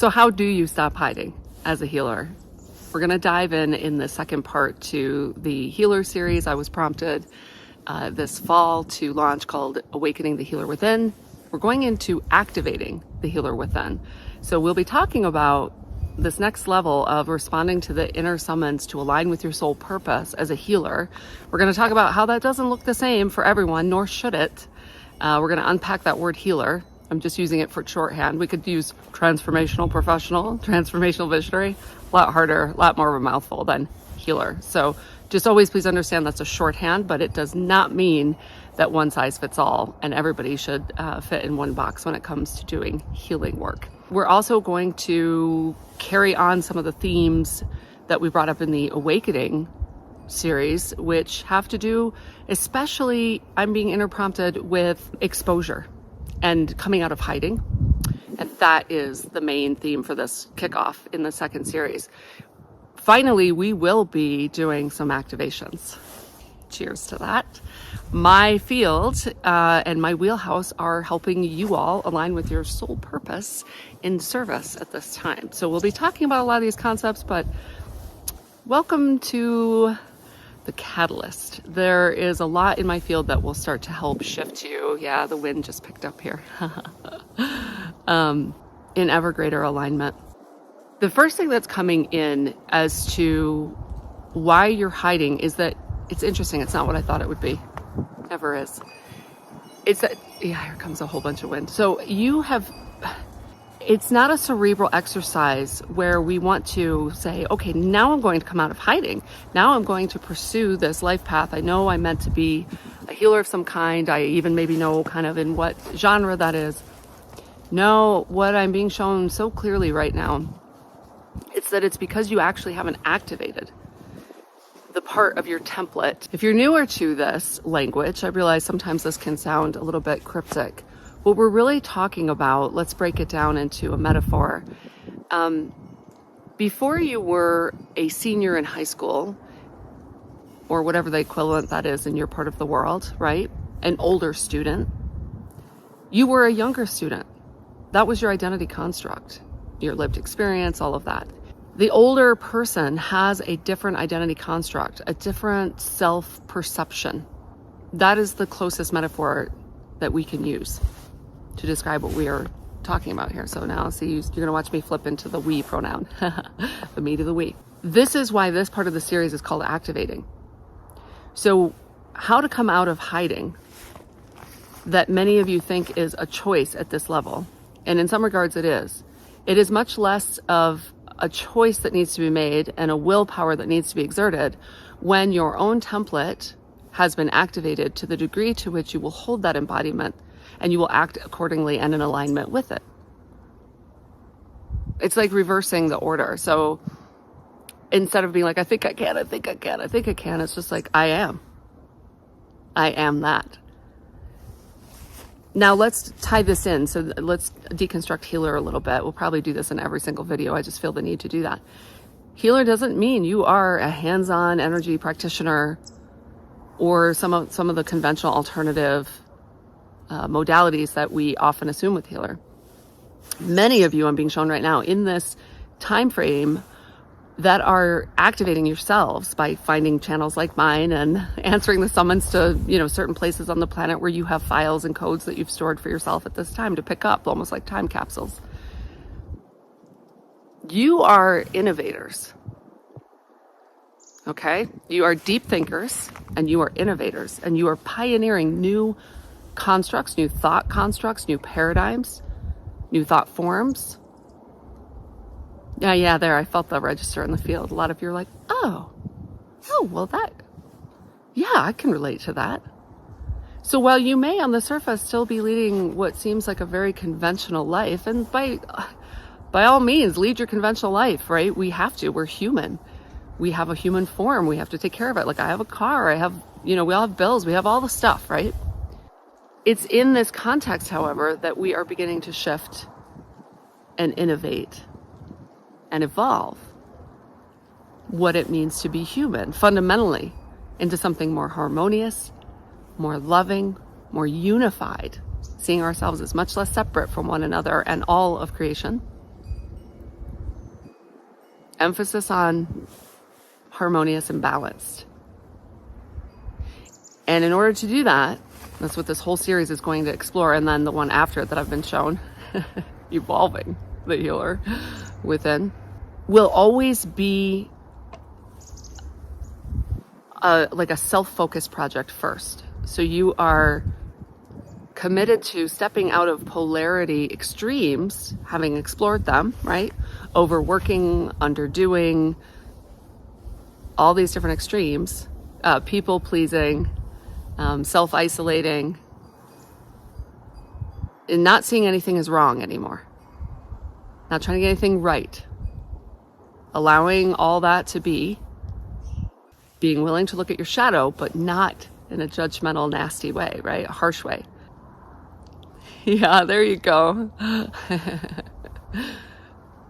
So how do you stop hiding as a healer? We're going to dive in the second part to the healer series I was prompted this fall to launch, called Awakening the Healer Within. We're going into activating the healer within. So we'll be talking about this next level of responding to the inner summons to align with your soul purpose as a healer. We're going to talk about how that doesn't look the same for everyone, nor should it. We're going to unpack that word healer. I'm just using it for shorthand. We could use transformational professional, transformational visionary. A lot harder, a lot more of a mouthful than healer. So just always please understand that's a shorthand, but it does not mean that one size fits all and everybody should fit in one box when it comes to doing healing work. We're also going to carry on some of the themes that we brought up in the Awakening series, which have to do, especially I'm being interprompted with exposure and coming out of hiding. And that is the main theme for this kickoff in the second series. Finally, we will be doing some activations. Cheers to that. My field and my wheelhouse are helping you all align with your soul purpose in service at this time. So we'll be talking about a lot of these concepts, but welcome to the catalyst. There is a lot in my field that will start to help shift you. Yeah, the wind just picked up here. In ever greater alignment. The first thing that's coming in as to why you're hiding is that it's interesting. It's not what I thought it would be. Never is. It's that, yeah, here comes a whole bunch of wind. So it's not a cerebral exercise where we want to say, okay, now I'm going to come out of hiding. Now I'm going to pursue this life path. I know I'm meant to be a healer of some kind. I even maybe know kind of in what genre that is. No, what I'm being shown so clearly right now, it's that it's because you actually haven't activated the part of your template. If you're newer to this language, I realize sometimes this can sound a little bit cryptic. What we're really talking about, let's break it down into a metaphor. Before you were a senior in high school, or whatever the equivalent that is in your part of the world, right? An older student, you were a younger student. That was your identity construct, your lived experience, all of that. The older person has a different identity construct, a different self-perception. That is the closest metaphor that we can use to describe what we are talking about here. So now, see, you're going to watch me flip into the we pronoun, the me to the we. This is why this part of the series is called activating. So how to come out of hiding that many of you think is a choice at this level. And in some regards it is. It is much less of a choice that needs to be made and a willpower that needs to be exerted when your own template has been activated to the degree to which you will hold that embodiment and you will act accordingly and in alignment with it. It's like reversing the order. So instead of being like, I think I can, it's just like, I am that. Now let's tie this in. So let's deconstruct healer a little bit. We'll probably do this in every single video. I just feel the need to do that. Healer doesn't mean you are a hands-on energy practitioner or some of the conventional alternative modalities that we often assume with healer. Many of you, I'm being shown right now in this time frame, that are activating yourselves by finding channels like mine and answering the summons to, certain places on the planet where you have files and codes that you've stored for yourself at this time to pick up, almost like time capsules. You are innovators. Okay? You are deep thinkers and you are innovators and you are pioneering new constructs, new thought constructs, new paradigms, new thought forms. Yeah, there, I felt the register in the field. A lot of you are like, oh, well I can relate to that. So while you may on the surface still be leading what seems like a very conventional life, and by all means, lead your conventional life, right? We have to, we're human. We have a human form, we have to take care of it. Like I have a car, we all have bills, we have all the stuff, right? It's in this context, however, that we are beginning to shift and innovate and evolve what it means to be human fundamentally into something more harmonious, more loving, more unified, seeing ourselves as much less separate from one another and all of creation emphasis on harmonious and balanced. And in order to do that, that's what this whole series is going to explore. And then the one after it that I've been shown, evolving the healer within, will always be like a self-focused project first. So you are committed to stepping out of polarity extremes, having explored them, right? Overworking, underdoing, all these different extremes, people pleasing, self-isolating, and not seeing anything as wrong anymore. Not trying to get anything right. Allowing all that to be. Being willing to look at your shadow, but not in a judgmental, nasty way, right? A harsh way. Yeah, there you go.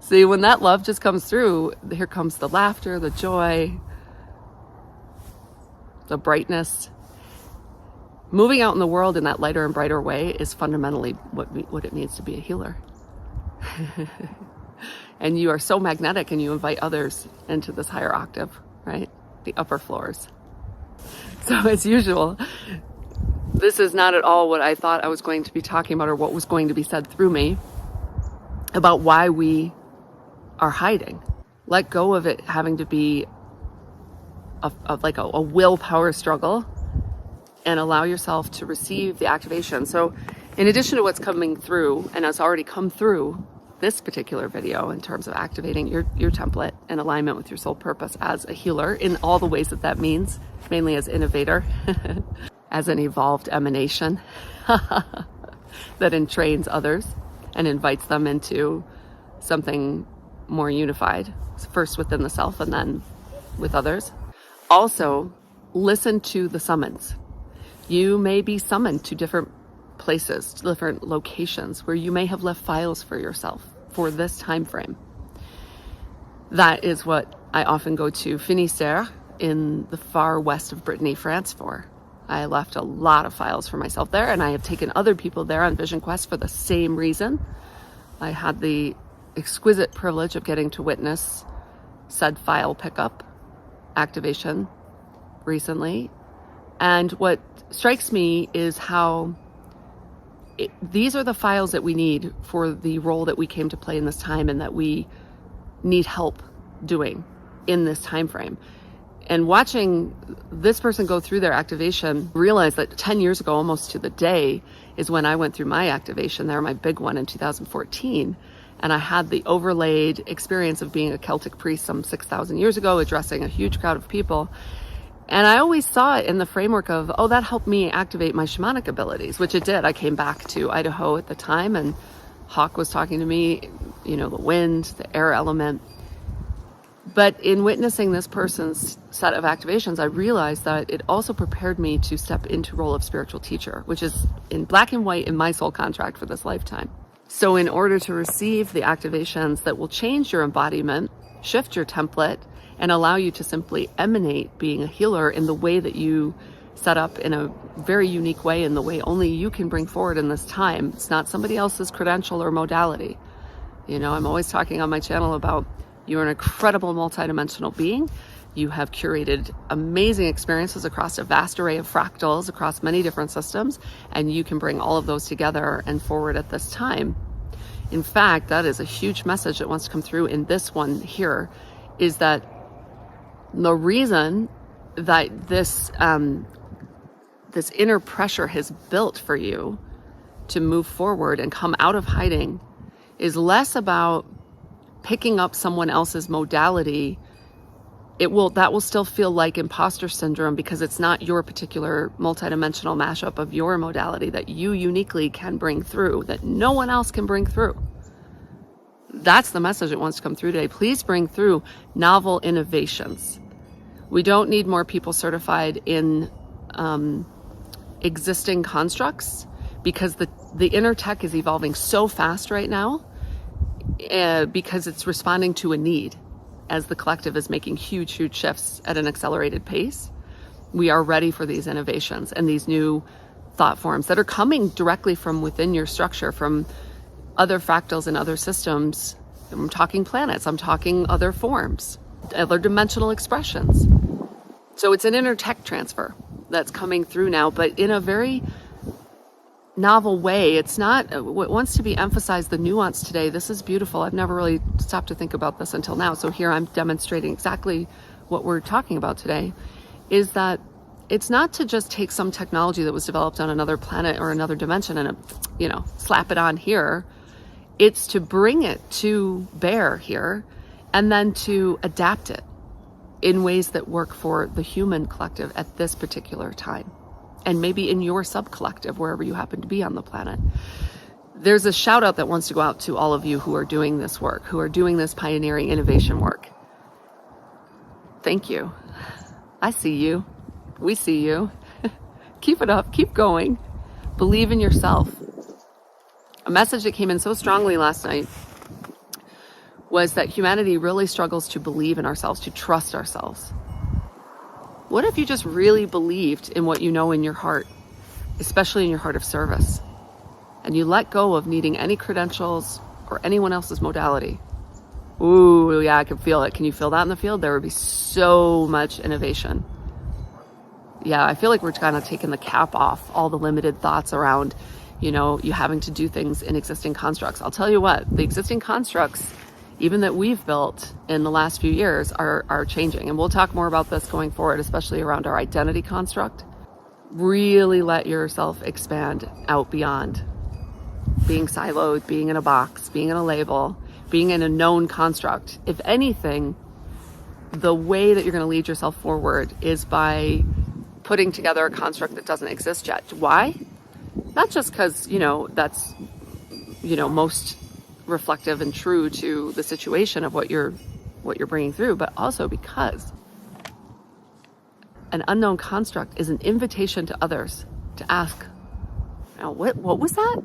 See, when that love just comes through, here comes the laughter, the joy, the brightness. Moving out in the world in that lighter and brighter way is fundamentally what it means to be a healer. And you are so magnetic, and you invite others into this higher octave, right? The upper floors. So as usual, this is not at all what I thought I was going to be talking about, or what was going to be said through me about why we are hiding. Let go of it having to be like a willpower struggle, and allow yourself to receive the activation. So in addition to what's coming through, and has already come through this particular video in terms of activating your template in alignment with your soul purpose as a healer in all the ways that that means, mainly as innovator, as an evolved emanation that entrains others and invites them into something more unified, first within the self and then with others. Also, listen to the summons. You may be summoned to different places, different locations where you may have left files for yourself for this time frame. That is what I often go to Finistère in the far west of Brittany, France for. I left a lot of files for myself there, and I have taken other people there on Vision Quest for the same reason. I had the exquisite privilege of getting to witness said file pickup activation recently. And what strikes me is how these are the files that we need for the role that we came to play in this time, and that we need help doing in this time frame. And watching this person go through their activation, realize that 10 years ago, almost to the day, is when I went through my activation there, my big one in 2014. And I had the overlaid experience of being a Celtic priest some 6,000 years ago, addressing a huge crowd of people. And I always saw it in the framework of, oh, that helped me activate my shamanic abilities, which it did. I came back to Idaho at the time, and Hawk was talking to me, the wind, the air element. But in witnessing this person's set of activations, I realized that it also prepared me to step into role of spiritual teacher, which is in black and white in my soul contract for this lifetime. So in order to receive the activations that will change your embodiment, shift your template, and allow you to simply emanate being a healer in the way that you set up, in a very unique way, in the way only you can bring forward in this time. It's not somebody else's credential or modality. I'm always talking on my channel about you're an incredible multidimensional being. You have curated amazing experiences across a vast array of fractals, across many different systems, and you can bring all of those together and forward at this time. In fact, that is a huge message that wants to come through in this one here, is that the reason that this inner pressure has built for you to move forward and come out of hiding is less about picking up someone else's modality. That will still feel like imposter syndrome, because it's not your particular multidimensional mashup of your modality that you uniquely can bring through, that no one else can bring through. That's the message that wants to come through today. Please bring through novel innovations. We don't need more people certified in existing constructs, because the inner tech is evolving so fast right now, because it's responding to a need as the collective is making huge, huge shifts at an accelerated pace. We are ready for these innovations and these new thought forms that are coming directly from within your structure, from other fractals and other systems I'm talking planets. I'm talking other forms, other dimensional expressions. So it's an inner tech transfer that's coming through now, but in a very novel way. It's not what wants to be emphasized, the nuance today. This is beautiful. I've never really stopped to think about this until now. So here I'm demonstrating exactly what we're talking about today, is that it's not to just take some technology that was developed on another planet or another dimension and, slap it on here. It's to bring it to bear here and then to adapt it in ways that work for the human collective at this particular time. And maybe in your sub-collective, wherever you happen to be on the planet. There's a shout out that wants to go out to all of you who are doing this work, who are doing this pioneering innovation work. Thank you. I see you. We see you. Keep it up. Keep going. Believe in yourself. A message that came in so strongly last night was that humanity really struggles to believe in ourselves, to trust ourselves. What if you just really believed in what you know in your heart, especially in your heart of service, and you let go of needing any credentials or anyone else's modality? Ooh, yeah, I can feel it. Can you feel that in the field? There would be so much innovation. Yeah, I feel like we're kind of taking the cap off all the limited thoughts around, you having to do things in existing constructs. I'll tell you what, the existing constructs, even that we've built in the last few years, are changing. And we'll talk more about this going forward, especially around our identity construct. Really let yourself expand out beyond being siloed, being in a box, being in a label, being in a known construct. If anything, the way that you're going to lead yourself forward is by putting together a construct that doesn't exist yet. Why? Not just because, that's, most reflective and true to the situation of what you're bringing through, but also because an unknown construct is an invitation to others to ask, what was that?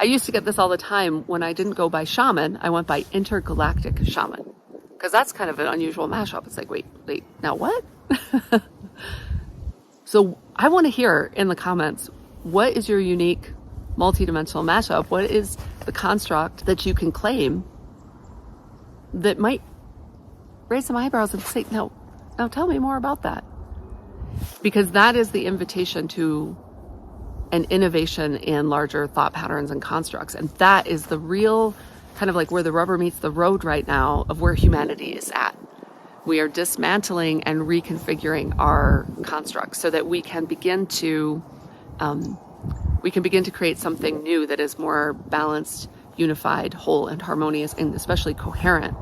I used to get this all the time when I didn't go by shaman. I went by intergalactic shaman, because that's kind of an unusual mashup. It's like, wait, now what? So I want to hear in the comments, what is your unique multidimensional mashup? What is the construct that you can claim that might raise some eyebrows and say, no, tell me more about that? Because that is the invitation to an innovation in larger thought patterns and constructs. And that is the real kind of like where the rubber meets the road right now of where humanity is at. We are dismantling and reconfiguring our constructs so that we can begin to create something new that is more balanced, unified, whole, and harmonious, and especially coherent.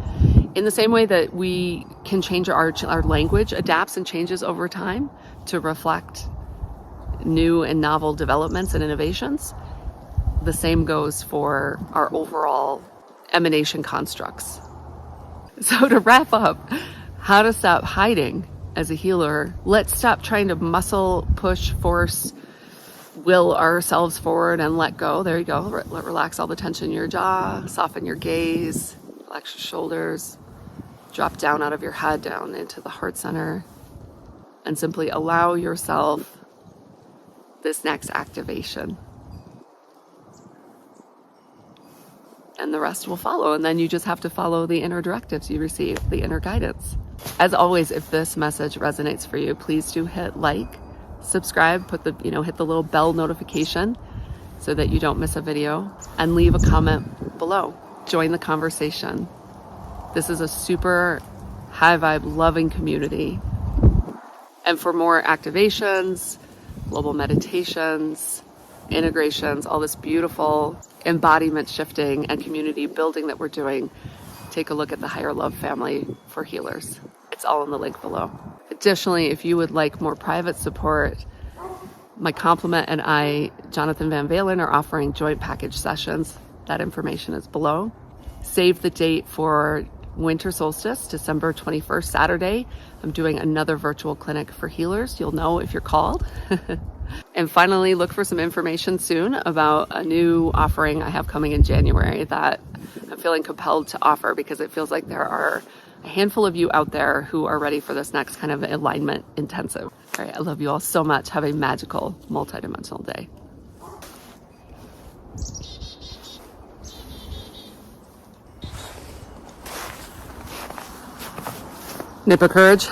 In the same way that we can change our language, adapts and changes over time to reflect new and novel developments and innovations, the same goes for our overall emanation constructs. So to wrap up, how to stop hiding as a healer. Let's stop trying to muscle, push, force, will ourselves forward and let go. There you go. Relax all the tension in your jaw, soften your gaze, relax your shoulders, drop down out of your head, down into the heart center, and simply allow yourself this next activation. And the rest will follow. And then you just have to follow the inner directives you receive, the inner guidance. As always, if this message resonates for you, please do hit like, subscribe, hit the little bell notification so that you don't miss a video, and leave a comment below. Join the conversation. This is a super high vibe, loving community. And for more activations, global meditations, integrations, all this beautiful embodiment shifting and community building that we're doing, take a look at the Higher Love family for healers. It's all in the link below. Additionally, if you would like more private support, my complement and I, Jonathan Van Valen, are offering joint package sessions. That information is below. Save the date for winter solstice, December 21st, Saturday. I'm doing another virtual clinic for healers. You'll know if you're called. And finally, look for some information soon about a new offering I have coming in January that I'm feeling compelled to offer, because it feels like there are a handful of you out there who are ready for this next kind of alignment intensive. All right, I love you all so much. Have a magical, multidimensional day. Nip of courage.